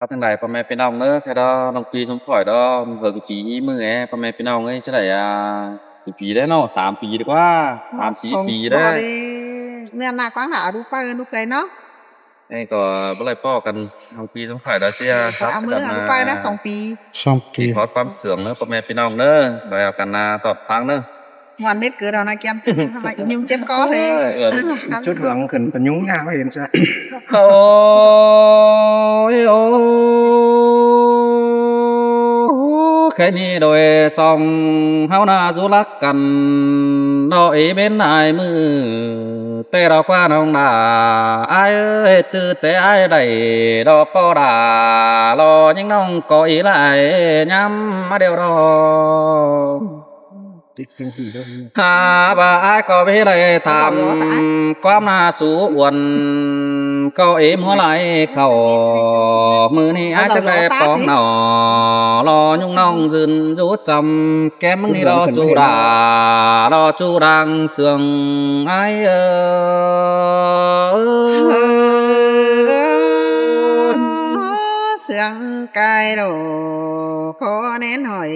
Phát thằng nàyพ่อแม่พี่น้องเด้อแค่ดอน้องปีสมข่อยดอเบิ่งปีมื้อแหพ่อแม่พี่น้องเอ้ยจั่งใดกี่ปีแล้วเนาะ3ปีดีกว่า3-4ปีบ่แล้วได้เนื่องหน้าquá hả đủ phải đủ cây nó เอ้ยก็บ่ได้พ้อกันน้องปีสมข่อยดอกเสียค phải รับ เอา จัก มือ กัน đủ phải đó 2 ปี คิด 2 ปี ฮอดความเสื่อมเด้อพ่อแม่พี่น้องเด้อไว้เอากันนาตอบฟังเด้อ ngoan biết cửa đầu này kem mà nhung chém có เอ้ thế ยเอิ้น จุดหลังขึ้นเป็นยุ้งยากไม่เห็นจ้ะ โอ้ยโอ้แค่นี้โดยส่องเฮาน่าสุรักกันดอกอีเป็นอายมือแต่เรากว่าน้องดาอายเอ้ยตื่นแต่อายได้ดอกปอดารอยังน้องก็อีหลายย้ำมาเดียวรอ ติดเครื่องผีด้วย หาบ่าอายก็ไม่ได้ทำความน่าสูอวนก็เอ็มหัวไหลเข้ามือนี้อายจะได้ปองหนอรอยุ่งน้องยืนอยู่จำแก้มมึงนี่รอจูดารอจูดังเสื่องอายsương cài đồ khó nén hỏi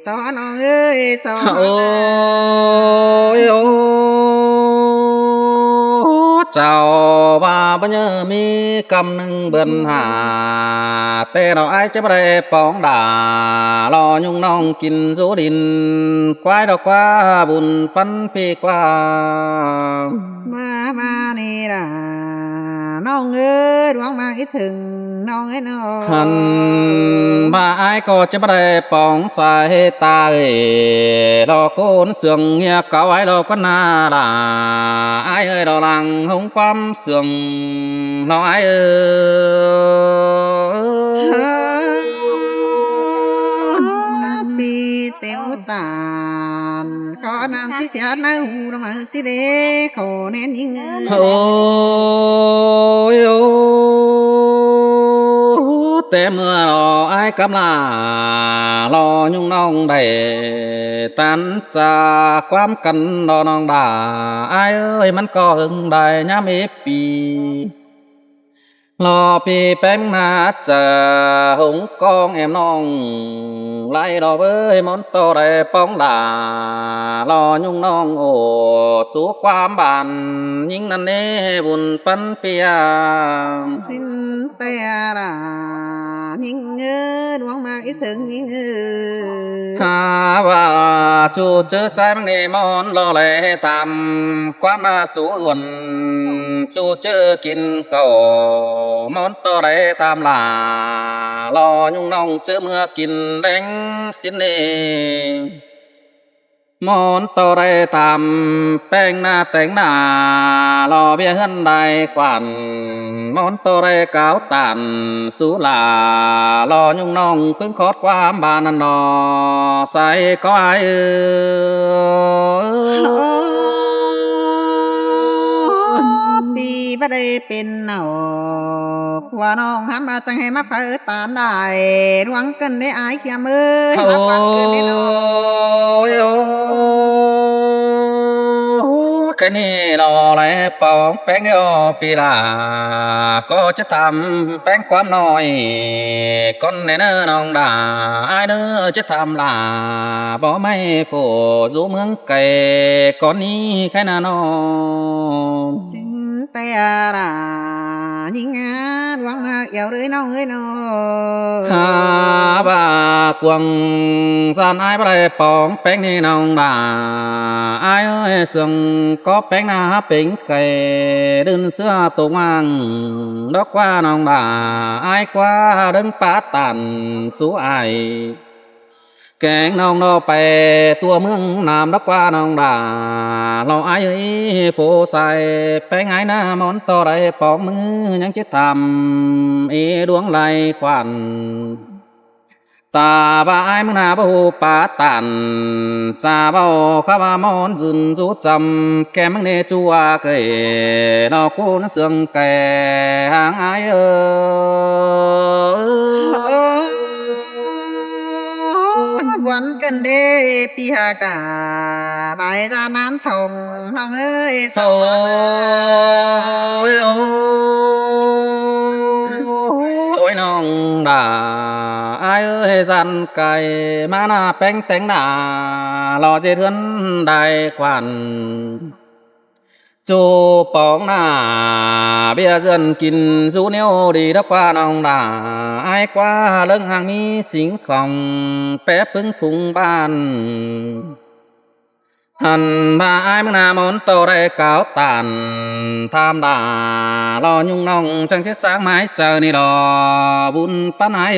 to nó ơi sao โอ้ยโอ้เจ้าว่าบ่เยอะมีกำหนึ่งเบิ่นหาแต่เราไอ้จะบ่ได้ปองด่ารอยุ่งน้องกินสูดินควายดอกว่าบุญปันปีกว่า mà này là nó ngơ đoán mang ít thường nó ấy nó หันมาไอ้ายก็จะบ่ได้ปองสายตาเอ้ยรอโกนเสื่องเงียเก่าไอ้เราก็น่าด่าไอ้ายเอ้ยเราหลังหงความเสื่องเราไอ้ายเอ้ย bị téo tàn có nam chỉ sẽ nấu mà chỉ để khổ nên những โอ้ยโอ้แต่เมื่อรอไอ้ายกำลารอยุ่งน้องได้ตันจากความกันรอน้องด่าไอ้ายเอ้ยมันก็หึงได้ยามปีรอปีแป้งนาจะหงกองแอมน้องไล่รอเว้ยมอนโตได้ป้องด่ารอยุ่งน้องโอ้สู้ความบานยิ่งนั่นเน่บุญปันเปีย xin tay ra những đoán mang ít thường những หาว่าจูเจอใจมันนี่มอนรอเลยตามความน่าสูญจูเจอกินเก่ามอนต่อได้ตามลารอยุ่งน้องเจอเมื่อกินแดงสินเนมอนต่อได้ตามแป้งหน้าแต่งหน้ารอเบี้ยเฮือนได้กวันมอนต่อได้กาวตันสุลารอยุ่งน้องเพิ่งขอดความบานนันนอใส่ก็ไอายปีบ่ได้เป็นหนอกว่าน้องหามาจังให้มาเปิดตานได้หวังกันได้อายเขียมเอ้ย โอ้ มาฟังกันได้น้อง ยโอ้แค่นี้รอแลปองแป้งยอปีลาก็จะทำแป้งความน้อยคนในเนื้อน้องด่าไอ้เนื้อจะทำลาบ่ไม่โผสู่เมืองไก่ก่อนนี้แค่นาน้อง chính tay ra những đoán mà yêu rồi nó ơi nó หาบ่ากวงสานไอ้ายบ่ได้ปองแป้งนี่น้องด่าไอ้ายเอ้ยเสื่องก็แป้งหน้าเป็นไก่ดึนเสื้อตัวมังดอกว่าน้องด่าไอ้ายกว่าดึงปาตันสู้ไอายแกงน้องนอไปตัวเมืองนามดอกว่าน้องด่าเราไอ้ายเอ้ยโฟใส่แป้งไอ้หน้ามอนต่อได้ปองมือยังจะทำดวงไหลควัน ตาบายมึงนาบ่ฮู้ปาตันจาเว้าข้าว่ามอนยืนจูจำแกมึงเนจัวเกยนอกูนเสืองแก่หางอายวันกันเด้ปีหากาใบจานั้นทงน้องเอ้ย โซยโอ้ยน้อง nong đà ai ơi gian cày mà na bánh tánh nà lò dê thươn đại quan chú bóng nà bia dân kín rú nêu đi đắp qua nong đà ai qua lưng hàng mi xính khòng bé pưng phung ban hẳn ba ai mừng na món tàu đây cáo tàn tham đà lo nhung nong chẳng thiết sáng mái chờ ni đò bún pan ai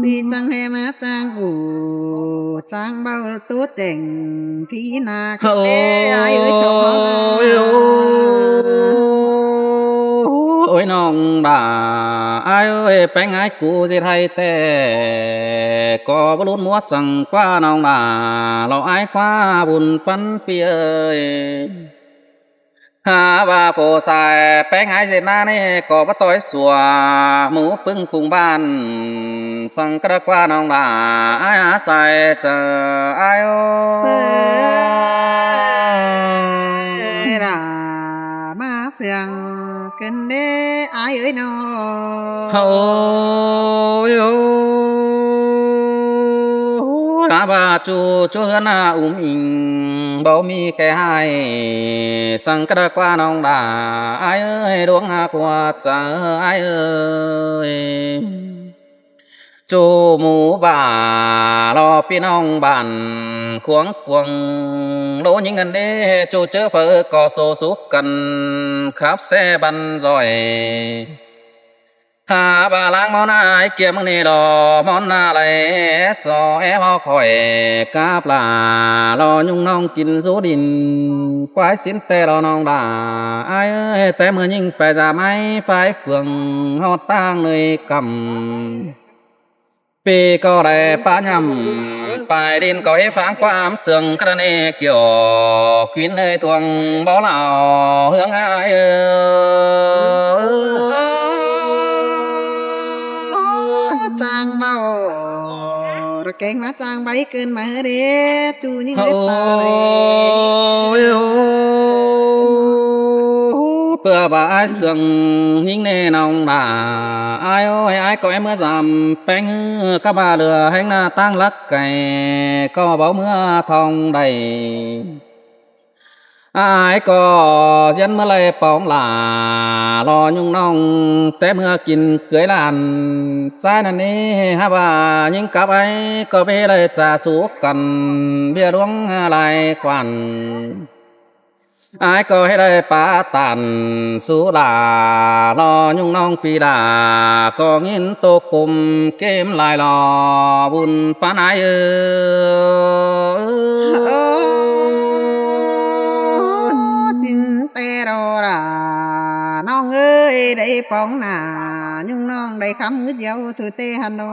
đi chẳng hề má trang ủ trang bao tốt chỉnh khi na cái ai ơi ôi nong đà ai ơi bánh ai cụ thì thay tè có bút múa sằng qua nong đà lo ai qua bùn pan pia ơi ha ba phô sai bánh ai dệt na này có bắt tối sủa mũ pưng phùng ban sang cái qua nong đà ai á sai chờ ai ơi ra má sương cần đế ai ơi nó ôi ba chú hơn in bao mi cái hai sang cái qua nong đà ai ơi đuông qua chờ ai ơi chú mù bà lo pin ông bàn cuống cuồng lỗ những ngân đế chú chớ phở có số xúc cần khắp xe bắn rồi hà bà lang món ai kia mong nề đò món na lại so em ho khỏi cáp là lo nhung nong kín rú đình quái xin tê lo nong đà ai ơi té mưa nhưng phải ra máy phải phường hót tang nơi cầm vì có đại phá nhầm phải đến có ấy phán qua sương cái này kiểu quyến nơi tuồng bó nào hướng ai trang bao rồi kén má trang bấy cơn mà đi chú những cái tàu bữa bà ai sương những nề nòng đà ai ơi ai có em mưa giảm bánh các bà lừa hành na tăng lắc cày có báo mưa thong đầy ai có dân mưa lây bóng là lo nhung nong té mưa kín cưới làn sai nè ní ha bà những cặp ấy có bê lời trà xuống cần bia đuống lại quản ai có hết đây phá tàn số là lo nhung nong pi là có nghìn tô cùng kiếm lại lò bùn phán ai xin tê đồ ra nong ơi đây phóng nà nhung nong đây khắm ngứt dâu thôi tê hàn đồ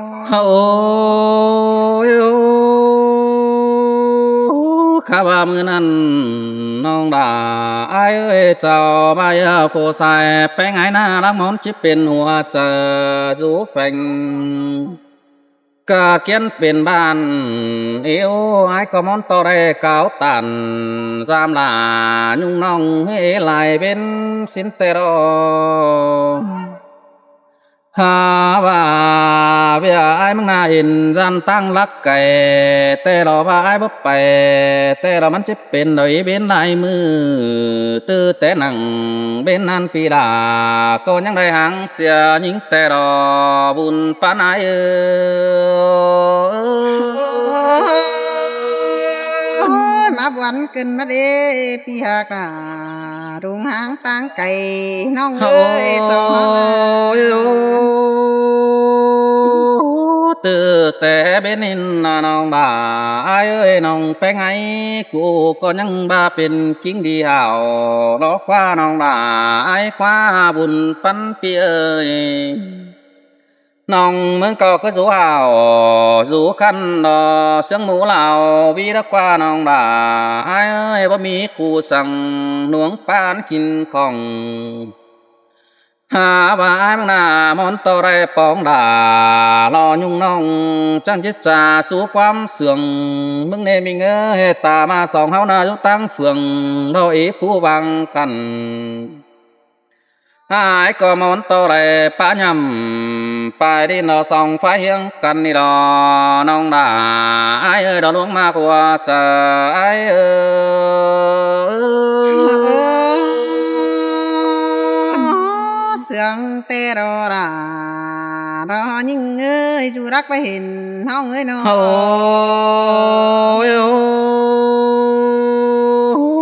khá ba mươi năm nong đà ai ơi chào bay phô sai bánh ai na lắm món chip bên hoa chờ rú phanh cả kiến bên bàn yêu ai có món to đây cáo tàn giam là nhung nong hễ lại bên xin tê đó ha bà bia ai mang na in gian tăng lắc cày tê lo ba ai bấp bè tê loมันจะเป็นหน่อยbên lạiมือtư té nặng bên ăn pi đà có những đại hàng xia những tê lo bùn pan ai má buồn kinh má đi pi hạc à rung hang tăng cày nong ơi từ té bên in nong bà ai ơi nong bánh ấy cụ có những ba bên kính đi hảo nó qua nong bà ai qua bùn pan pi ơi nong mương có cái rú hào rú khăn đò sương mũ lào vi đã qua nong đà ai ơi bố mi cụ sang nuống pan kín khòng ha bà ai mang na món to đây bóng đà lo nhung nong chẳng chết trà số quam sườn mưng nề mình ơi ta mà sòng hao na giúp tăng phường đâu ý phú vang cằn ai có món to lại phá nhầm phải đi nó xong phải hiếng cần đi đó nông đà ai ơi đó luôn ma của trời ai ơi sương tê rô ra đó nhưng ơi chú rắc phải hình hông ơi nó ôi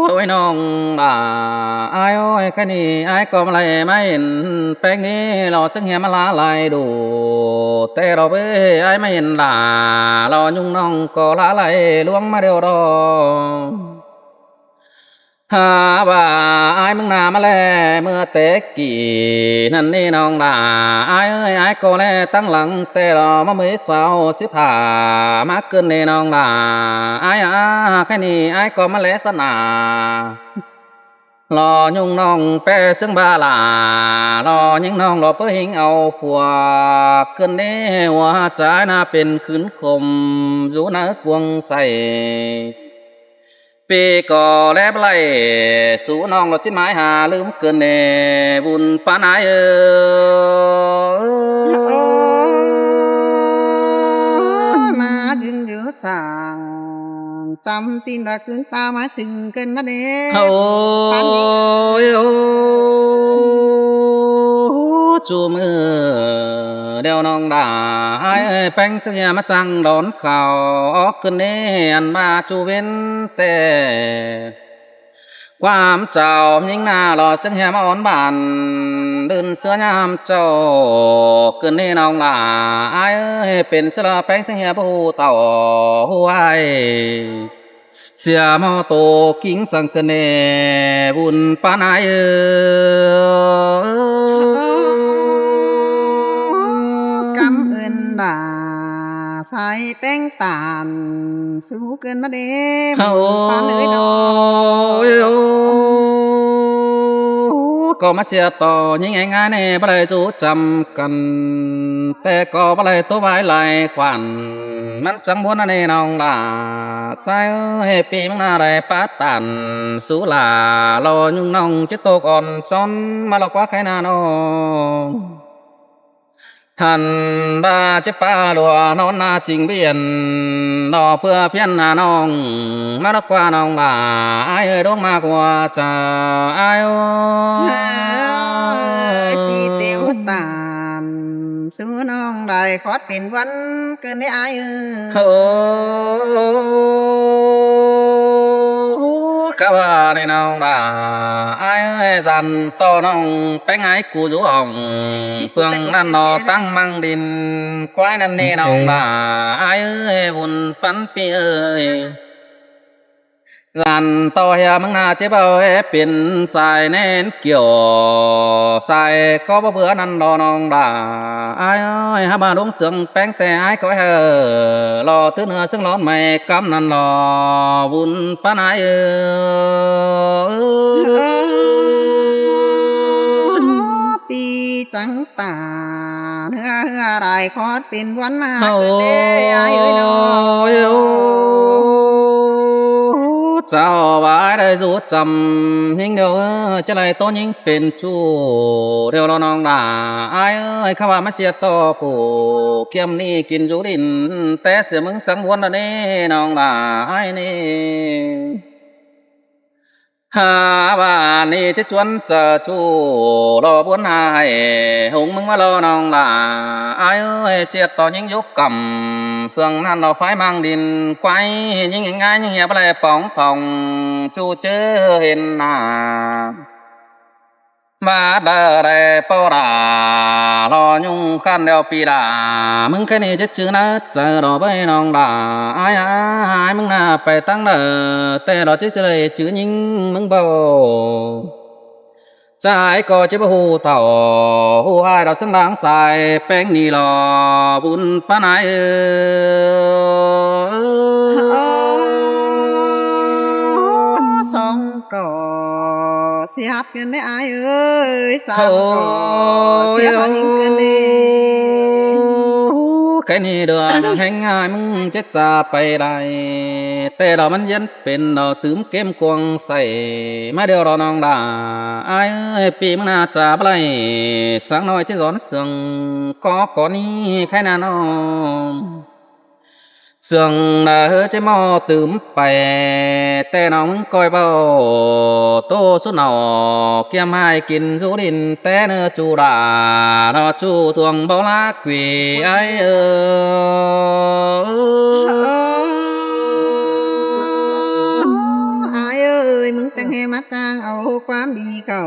ôi nông đà ai ơi cái này ai có lại mấy bênนี้lo sức hiểm lá lại đủ tê rồi với ai mấy là lo nhung nông có lá lại luôn mà điều đó ha bà ai mừng nào mà lẽ mưa té kỳนั่นนี่น้องด่าai ơi ai có lẽ tăng lặng tê rồi mà mới sao xếp hà má cơn nàyน้องด่าai à cái này ai có mà lẽ sao nà lo nhung nong pe xương ba là lo những nong lo với hình ao phùa cơn đế hoa trái naเป็นคืนคมรู้นะควงใส่ปีก่อแลบไล่สู่น้องเราสิ้นไม้หาลืมเกินเนบุญปานายมาจึงอยู่จางจำจินรักถึงตามาจึงเกินมาเด้ ôi chú mưa đeo nong đà ai bánh sức nhà mắt trăng đón khảo cơn nê ăn ba chú bên tè quam chào những na lò sức nhà mà ón bàn đơn sữa nhám châu cơn nê nong đà ai ơiเป็นsữa la bánh sức nhà bu tàu hu ai sia mò tô kính sang cơn nê buồn pan ai cảm ơn bà sai bánh tànสู้เกินมาเด้ปานเอ้ยน้อง có mà xia to những ngày ngày này bắt đầu chú chăm cầnแต่ก็bắt đầu tôi vai lại khoảnมันchẳng muốn anh nong là trái ơi pi mang na đại phát tàn số là lo nhung nong chết tôi còn chọn mà lo quá cái nào nó hành ba chế pa lùa non na trình biển đò phưa phiên hà nong mà nó qua nong là ai ơi đốt ma qua chờ ai ơiปีเตียวตานสู้น้องได้ขอดเป็นวันเกินได้อายcác bà này nào là ai ơi dàn to nong bánh ái cu rú hồng phương nan nó tăng mang đình quái nan nê nào là ai ơi buồn phán pi ơi dàn to hè măng na chế bao ép biển xài nên kiểu xài có bao bữa năn đò nong là ai ơi ha bà đúng sướng bánh tè ai có hờ lo tứ nửa sướng lón mày cắm năn lò buồn phán aiปีจังตาเนื้อได้ขอดเป็นวันมาเกินได้อายเอ้ยน้อง chào bà đây rút chầm nhưng đâu cho lại tôi nhữngเป็นchú đều lo nong đà ai ơiข้าว่ามาเสียต่อผู้เกี่ยมนี่กินอยู่ดินแต่เสียมึงสังวนอันนี้น้องด่าไอ้นี่หาบ้านนี่จะชวนจะชูรอบุญหายหงมึงมาลอน้องด่าไอ้เอ้ยเสียต่อยิ่งยกกำเฟืองนั่นเราไฟมังดินไว้ยิ่งง่ายยิ่งเหี่ยบอะไรป่องผ่องชูเจอเห็นหน้ามาเดอได้ปอดารอยุ่งขันเดียวปีดามึงแค่นี้จะชื่อนะเจอรอไปน้องด่าไอ้มึงน่าไปตั้งเด้อแต่รอจะเจอชื่อยิงมึงเบาใจก็จะบ่ฮู้เต่าฮู้หายดอกสังหลังสายแป้งนี่รอบุญปานายสองก่อเสียหัดเกินได้อายเอ้ยสามก่อเสียหัดยิ่งเกินได้ cái này được hành aiมึงchết chaไปได้แต่เรามันยันเป็นเราตื้มเกมกวงใส่มาเดียวเราน้องด่าไอ้เอ้ยปีมึงน่าจะไปสักหน่อยจะร้อนเสียงก็ก่อนนี้ใครน่าน้องเสียงน่ะเฮ้ยจะมอตื้มไปแต่น้องมึงคอยเบาโตสุดหนอเกี่ยมให้กินจูดินแต่เนื้อจูด่าเราจูทวงเบาลักวีไอ้เอ้ย อายเอ้ยมึงจังให้มาจ้างเอาความดีเข้า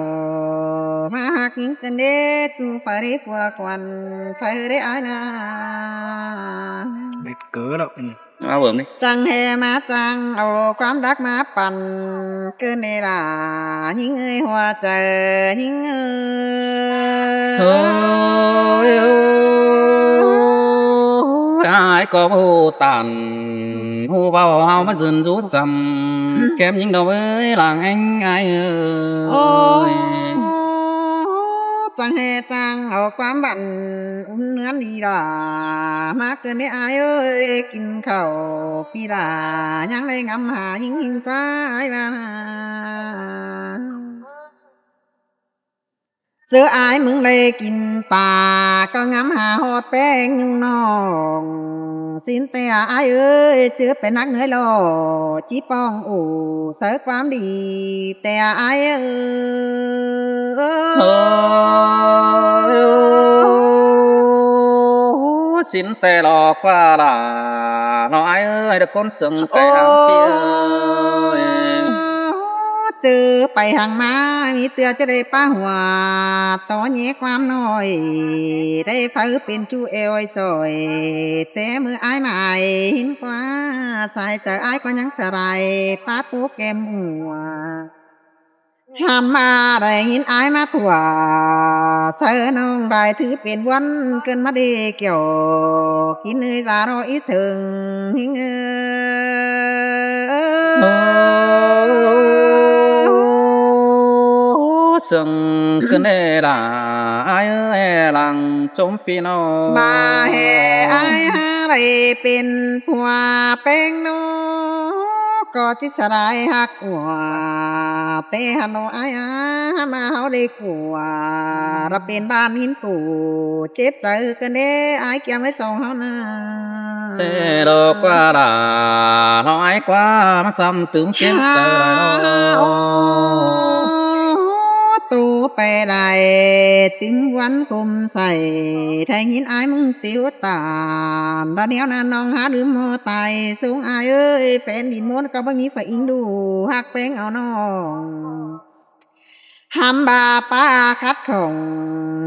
มาหักยิงกันเด้ตูไฟได้กว่าควันไฟได้อายนา เด็กเก๋อแล้ว เอาเบิ่มดิ จังให้มาจังเอาความรักมาปั่นเกินในล่ะยิงเอ้ยหัวใจยิงเอ้ เฮ้ ย ยai có vô tàn hô vào hao mà dần rút chầm kém những đầu với làng anh ai โอ้ ơi จังให้จังเอาความบันอุ้มเนื้อดีล่ะมาเกินได้อายเอ้ยกินข้าวพี่ล่ะยังเลยงำหายิงกว่าอายมา เจออายมึงเลยกินป่าก็งำหาหอดแป้งยุงน้องสินแต่อายเอ้ยเจอเป็นนักเหนื่อยหล่อจีป้องโอ้เสริความดี แต่อายเอ้ย xin tè lò qua là nó ai ơi được con sừng cái hàng kia ơi เจอไปห่างมามีเตือจะได้ป้าหัวต่อแย่ความน้อย ได้เพิ่เป็นจูเอวไอ้ซอย แต่มืออายมาเห็นกว่าสายจากอายก็ยังสลายป้าตุ๊กแก้มหัวหามมาได้ยินอายมาถั่วเสือน้องได้ถือเป็นวันเกินมาเดเกี่ยวกินเนยตารออีถึงหิงsừng cứ nè là ai ơi làng trốn phi nó บาแห่อายหาไรเป็นผัวแป้งโนก็จิสลายหักหัวเตหันโนอายมาเฮาได้ขัวเราเป็นบ้านหินปู่เจ็บใจกันเด้อายเกี่ยวไม่ส่งเฮานา tê đồ qua là nó ai quá mà xăm tướng kiếm sợ lại nó ตูไปได้ติมวันคุมใส่แทงหินอายมึงติวตานตอนเนี้ยนะน้องหาลืมโมตายสูงอายเอ้ยเป็นดินมนก็บ่มีไฟอิงดูหักแป้งเอาน้องหำบาป้าคัดของ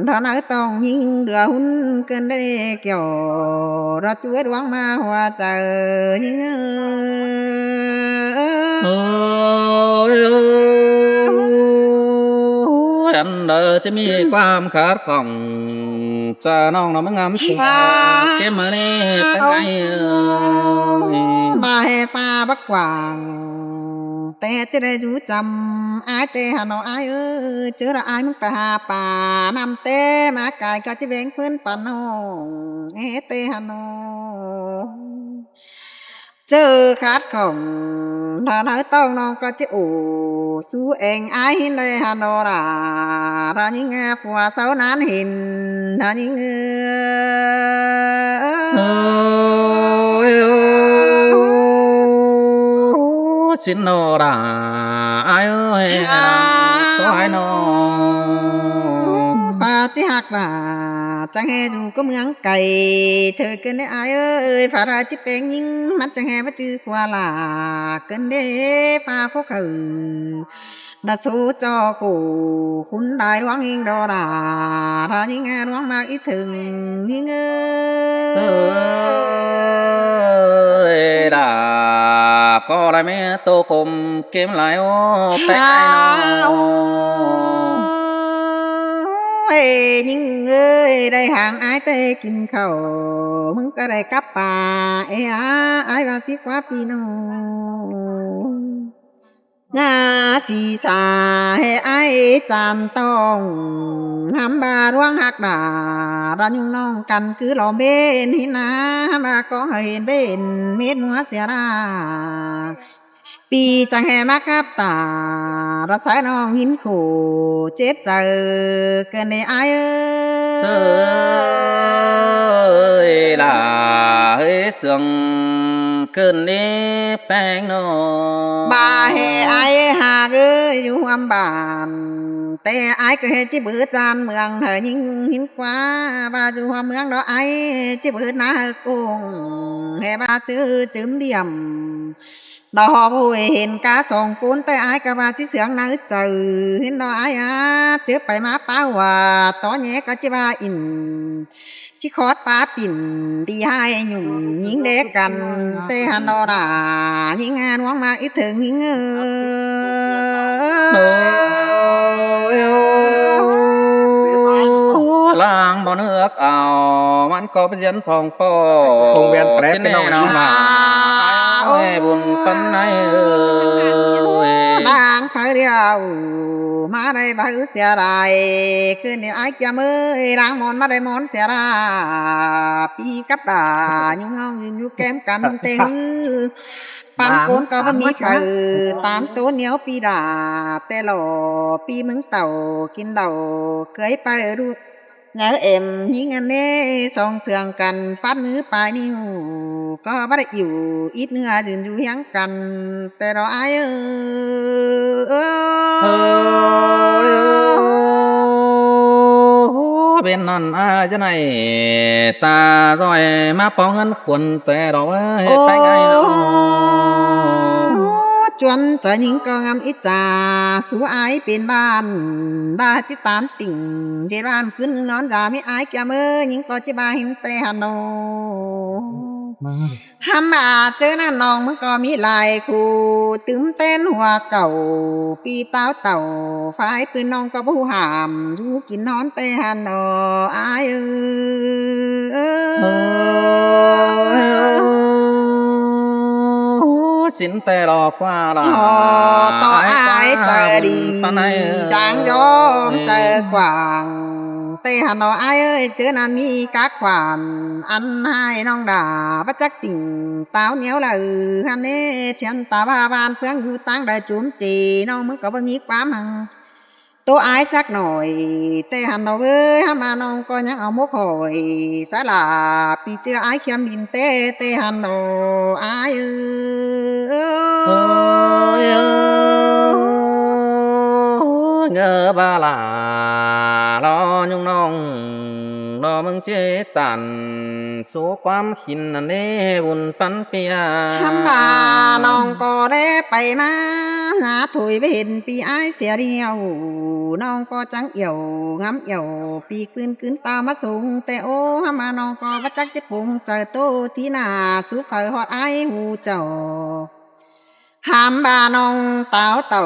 ตอนนั้นต้องยิงเดือหุ่นเกินได้เกี่ยวเราช่วยดวงมาหัวใจยิงanh đợi chỉ miความขาดของจะน้องเราไม่งามจริงเก็บมาเนี่เป็นไง มาให้ป้าบักกวางแต่จะได้รู้จำอายเตหาน้องอายเออเจอละอายมึงไปหาป่านำเตมากายก็จะแบ่งเพื่อนปานน้องเตหาน้องเจอขาดของถ้าเธอต้องน้องก็จะโอ้สู้เองอายหินเลยฮานอรารายิงผัวสาวนานหินรายิงxin nó đã ai ơi có ai nó ปาฏิหักน่ะจังแฮอยู่ก็เมืองไก่เธอเกินได้อายเอ้ยฝาราจิเป็นยิงมันจังแฮมาจื้อขวาลาเกินได้ปาพวกเขาดาสูจอกูคุณได้ร้องยิงดอดารายิงแฮร้องมากอีถึงยิงơi đã có lại mấy tô cùng kiếm lại ô bé ai nó เอ้ยยิงเอ้ยได้ห่างอายเตกินข้าวมึงก็ได้กลับป่าอายว่าสิกว่าพี่น้อง งาสีสาให้ไอ้จานต้องหำบาร่วงหักดารันยุงน้องกันคือหล่อเบนหินามาก็เห็นเบนเม็ดหัวเสียราปีจังแห่มาครับตารักษาน้องหินขู่เจ็บใจเกินในไอ้เสเอ้ยล่ะเฮ้ยเสียงขึ้นนี้แป้งโน บาเฮไอหากเอ้ยอยู่หวมบ้านแต่ไอก็เฮ็ดจิบือจานเมืองเฮยิงหินกว่าบาอยู่หัวเมืองดอกไอจิบือนากุ้งเฮบาจื้อจืมเดี่ยมดอกผู้เห็นกาสองปูนแต่ไอก็บาจิเสียงนาเจอเห็นดอกไอเจอไปมาป้าว่าตอนแย่ก็จิบาอินจิคอดป้าปิ่นดีให้หยุ่มยิงเด็กกันแต่หันดอรายิงงานหวังมาอีถึงยิงโอ้ยลางบ่เนือกเอามันก็เป็นยันพองป้อ วงเวียนแปร สิ เป็น แน่ น้อง นอน นะ โอ้ยบุญปันในเอ้ย นางเผยเดียวมาได้บ่เสียไรคืนนี้ไอ้แกมือนางมอนมาได้มอนเสียราปีกับตายุ่งเงายืนอยู่แก้มกันเต็งปันโกนก็บ่มีใครตามตัวเหนียวปีดาแต่หล่อปีมึงเต่ากินเต่าเคยไปรู้เงาเอ็มยิงอันนี้สองเสืองกันฟัดมือปลายนิ้วก็บ่ได้อยู่อีดเนื้อยืนอยู่ยังกัน แต่เราอายเอ้ยเป็นนั่นอาจะไหนตาซอยมาปองเงินควรแต่ดอกเอ้ยไปไงเนาะ จวนจะยิงก็งามอิจาสู่อายเป็นบ้านบ้าจิตานติ่งเจรานขึ้นนอนจาไม่อายแกมือยิงก็จิบาหินแต่ฮันโนฮัมมาเจอหน้าน้องมันก็มีลายคู่ตึมเต้นหัวเก่าปีเต้าเต่าฝ่ายปืนน้องก็ผู้หามอยู่กินนอนแต่ฮันโนอายสินแต่รอกว่าลา สอต่ออายเจอดีจางยอมเจอกว่างแต่หันเอาอายเอ้ยเจอนั้นมีกักขวานอันให้น้องด่าบัจักติ่งเต้าเหนียวละฮันเน่เชียนตาบาบานเพื่องอยู่ตั้งได้จุมจีน้องมึงก็บ่มีความหังตัวอายสักหน่อยแต่หันเอาเอ้ยหามาน้องก็ยังเอามุกหอยสาลาปีเจออายเขียมดินแต่หันเอาอายเอ้ยเงอบาลาลอยุ่งน้องรอมึงเจตันสู้ความหินนั่นเด้บุญปันเปีย ทำบาน้องก็ได้ไปมาหาถุยไปเห็นปีอ้ายเสียเดียวน้องก็จังเอี่ยวงำเอี่ยวปีขึ้นตามมาสูงแต่โอ้หามาน้องก็บ่จักจะพุงเติบโตที่หน้าสู้เผยฮอดอ้ายหูเจ้าหามบานองเต่าเต่า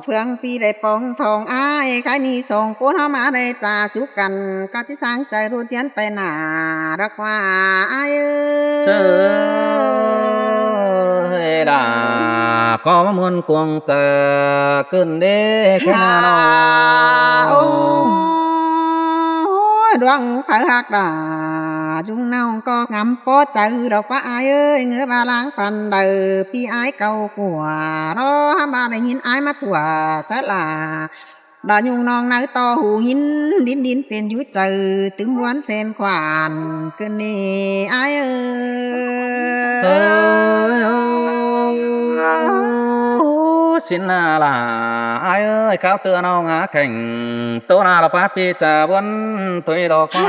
เฟืองปีได้ปองทองอ้ายใครนี่ส่งกูเข้ามาได้ตาสุกันก็จะสร้างใจรู้เทียนไปหนารักว่าอ้ายเสยดาก็มวนกวงเจอขึ้นเด้แค่นอ โอ้ดวงเผาหักดาจุงน้องก็งำโปใจดอกว่าอายเอ้ยเงือบาล้างปันเดือพี่อายเก่ากว่ารอมาได้ยินอายมาถั่วสลาดายุงน้องนักต่อหูหินดินเป็นยุ้ยเจอตึมวันเส้นขวานเกินนี่อายเอ้ยสินนาลาไอ้เอ้ยข้าวเตือนเอางาแข่งตัวนาละป้าปีจะบนตัวดอกว่า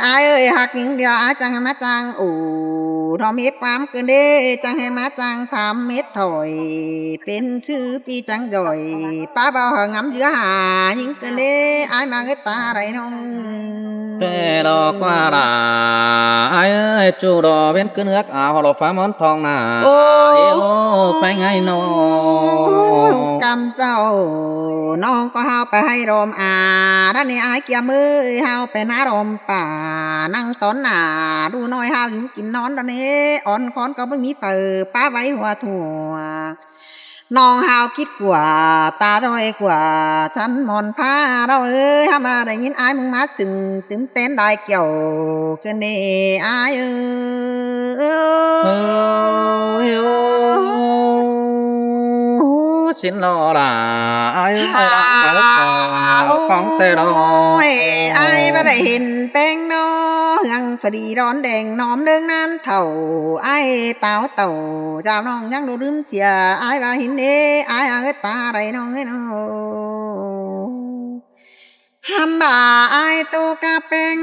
อายเอ้ยหักหญิงเดียวอาจังให้มาจังอู่ทอมเม็ดความเกินเด้จังให้มาจังพามเม็ดถอยเป็นชื่อปีจังจ่อยป้าเบาหงำเยือหาหญิงเกินเด้อายมาเงตาไรน้องแต่ดอกว่าลาไอ้เอ้ยจูดอกเป็นขึ้นเลือกเอาหลบฟ้ามอนทองหน้าโอ้ไปไงน้อง กำเจ้าน้องก็เฮาไปให้รมด้านนี้อายเกียมือเฮาไปน้ารมป่านั่งต้นหนาดูน้อยเฮาอยู่กินนอนด้านนี้ อ่อนคอนก็ไม่มีเปิดป้าไว้หัวถั่วน้องหาวคิดกว่าตาด้อยกว่าฉันมอนพาเราเอ้ยหามาได้ยินอายมึงมาสึงตึมเต้นได้เกี่ยวเกินเน่อายเอ้ เอ้ยโอ้สินลอล่ะอายเอ้ยของเตลอ ยอายบ่ได้เห็นแป้งน้อยังพอดีร้อนแดงน้อมเรื่องนั้นเท่าไอ้เต้าเต่าเจ้าน้องยังดูลืมเสียอายว่าเห็นเด้อายเอ้ยตาไรน้องเอ้ยน้องฮัมบ่าอายตูกะแป้ง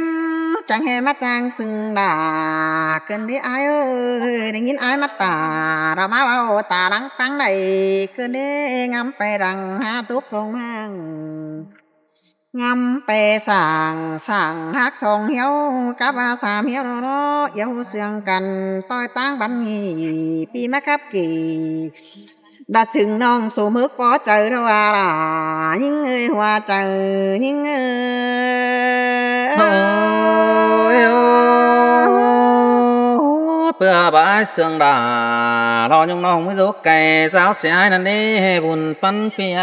จังให้มาจางซึ่งด่าเกินได้อายเอ้ยได้ยินอายมาตาเรามาเอาตาดังปังได้เกินได้งำไปดังหาตุบทองมั่ง งำไปสั่งฮักสองเหี่ยวกับอาสามเหี่ยวรอเหี่ยวเสียงกันต้อยตั้งบันนี้ปีมาครับกี่ดัดสึงน้องสู่มึกปอเจอเราว่าล่ะยิ่งเอ้ยว่าเจอยิ่งเอ้ โอ้ย ย โอ้เพื่อบายเสื่องดารอnhungน้องไม่รู้ไก่สาวเสียนั่นนี่บุญปันเปีย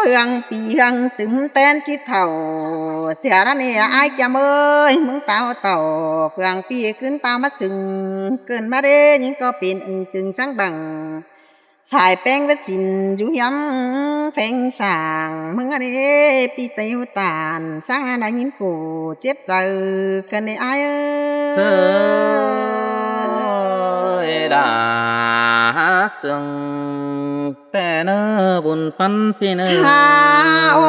เฮืองปีเฮืองตึมแตนคิดเท่าเสียระเนี่ยไอ้จำเอ้ยมึงเต่าเต่าเฮืองปีขึ้นตามมาสึงเกินมาเด้ยิ่งก็เป็นอึ่งตึงสังบังสายแป้งวัดสินอยู่ย้ำแฝงสางมึงอะไรปีเตียวตานสร้างอะไรยิ้มกูเจ็บใจกันในไอ้เอ้ เสื่ ย อยดาเสื่องแต่เนอบุญปันปีเนอ ฮาโอ้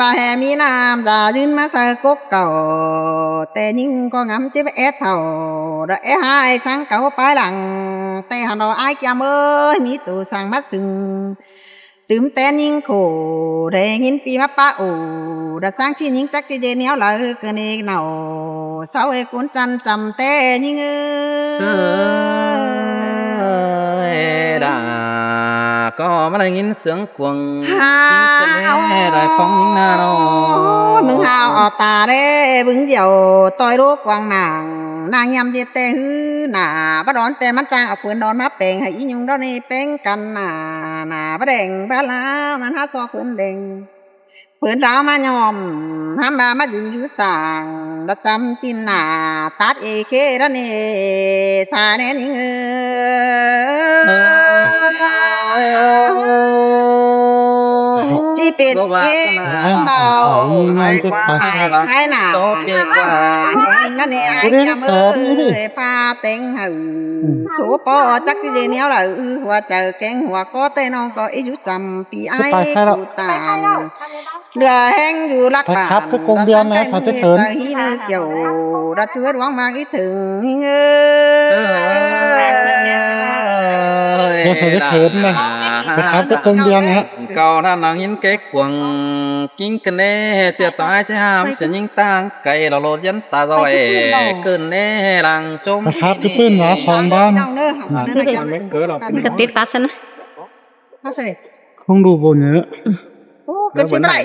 บ่าแห่มีน้ำดาดินมาใส่กกเก่าแต่ยิ่งก็งำเจ็บเอเท่าดอกหายสังเก่าไปหลังแต่หันเราไอ้จำเอ้ยมีตัวสั่งมาสึงตื่มแต่ยิ่งโคได้ยินปีมาป้าโอดาสร้างชิ้นยิ่งจักจะเดเนียวเลยเกินเอกเนาเสาเอกุนจันจำแต่ยิ่งเอ้ เสื่อยดาก็มาได้ยินเสียงกวง ฮา ได้ของยิงนาโน มึงหาวออกตาเด้บึงเดียวต่อยรูปกวางหนังนางยำเจเตหือหนาบ่ร้อนแต่มันจางเอาฝืนนอนมาเป่งให้อียุงดอนนี่เป่งกันหนาบ่แดงบ่ลามันหาซอฝืนเด้งฝืนดาวมายอมห้ามมาอยู่อยู่สั่งระจำจินหนาตัดเอเคระเนสาแน่นิเง จีเป็นเองเบาให้หนานั่นเองไอ้จำเอ้ยพาเต็งหึสูปอจักจีเดียวเลยหัวเจอแกงหัวก็เต้น้องก็อีอยู่จำปีไอ้กูตานเรือแห้งอยู่รักบ้านใจหินเกี่ยวรัดช่วยหวังมากอีถึงเงื เดี๋ยวใส่เถิดนะนะครับก็คงเดียงฮะก่อนนั้นนางยินเก๊กกวงกินกันเน่เสียตายใช่ห้ามเสียยิงตั้งไก่เราโลดยันตาดอยเกินเน่หลังจม นะครับพี่ปื้นหาสองบ้าน มันก็ติดตัดซะนะ Sao vậy? คงดูบนเยอะ Cái chuyện này